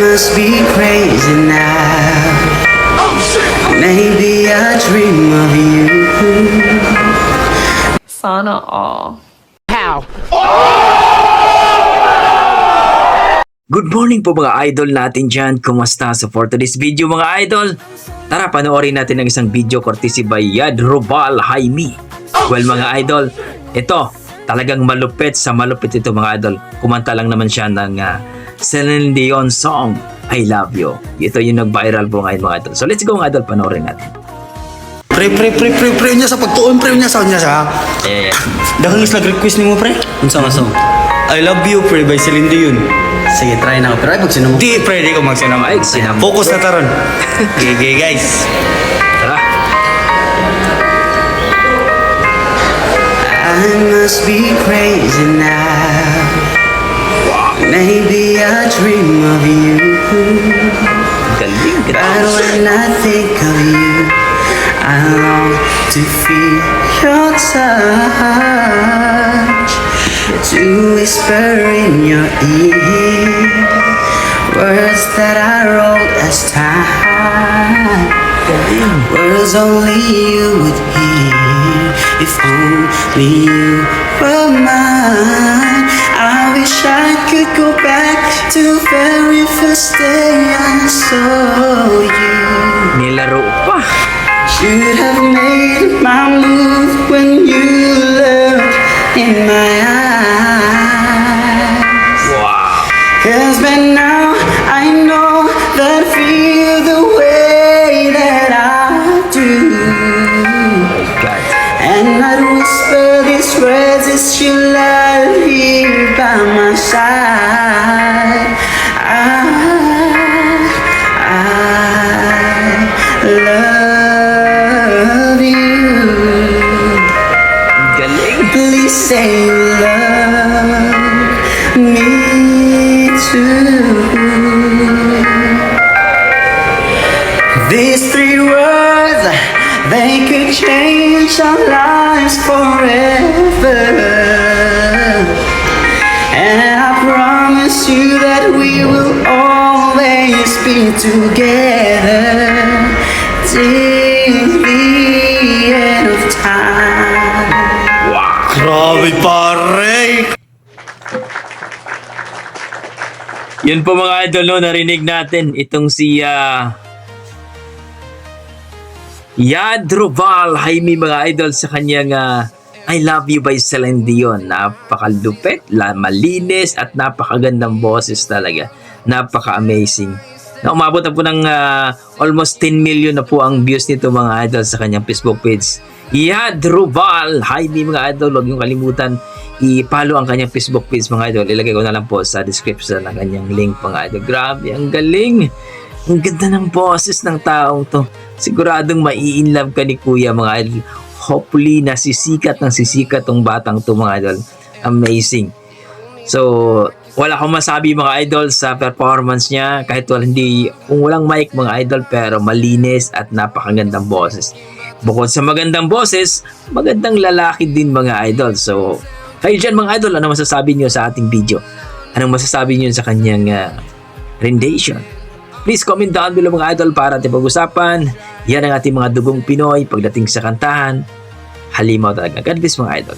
must be crazy now. Maybe I dream of you. Sana all. Good morning po mga idol natin dyan. Kumusta? So for today's video mga idol, tara panoorin natin ang isang video courtesy by Yadrobal Jaime. Well mga idol, ito talagang malupit sa malupit ito mga idol. Kumanta lang naman siya ng Celine Dion song, I Love You. Ito yung nag-viral po ngayon mga idol. So let's go mga idol, panoorin natin. Pre niya sa pagtuon, pre niya sa kanya sa. Yeah. Dahil is nag-request nimo pre. Unsa man song? I love you pre by Celine Dion. Sige, try na ako. Pero ay, pag sinamo. Di pre, di ko magsinam. Ay, sinam. Focus na taron. Okay guys. Tara. I must be crazy now. Maybe I dream of you. Galing. But when I think of you, I long to feel your touch, to whisper in your ear words that I wrote as time, words only you would hear if only you were mine. I wish I could go back to the very first day I saw you. Nilaro pa. Should have made my move when you looked in my eyes. Wow. 'Cause by now I know that I feel the way that I do. God. And I'd whisper these words as you lie here by my side. I love you. Galing. Please say you love me too. These three words, they could change our lives forever. And I promise you that we will always be together till the end of time. Grabe pare. Yun po mga idol, no, narinig natin itong si Yadrobal Jaime mga idol sa kanyang I Love You by Celine Dion. Napakalupit, malinis at napakagandang boses talaga. Napaka-amazing. Na umabot na po ng almost 10 million na po ang views nito mga idol sa kanyang Facebook page. Yadrobal Jaime mga idol, huwag niyong kalimutan i-follow ang kanyang Facebook page mga idol. Ilagay ko na lang po sa description ng kanyang link mga idol. Grabe, ang galing. Ang ganda ng boses ng taong to. Siguradong mai-inlove ka ni kuya mga idol. Hopefully nasisikat ng sisikat tong batang to mga idol. Amazing. So, wala akong masabi mga idol sa performance niya kahit kung walang mic mga idol, pero malinis at napakagandang boses. Bukod sa magandang boses, magandang lalaki din mga idol. So, kayo dyan mga idol, ano masasabi niyo sa ating video? Anong masasabi niyo sa kanyang rendition? Please comment down below mga idol para ating pag-usapan. Yan ang ating mga dugong Pinoy pagdating sa kantahan. Halimaw talaga. God bless mga idol.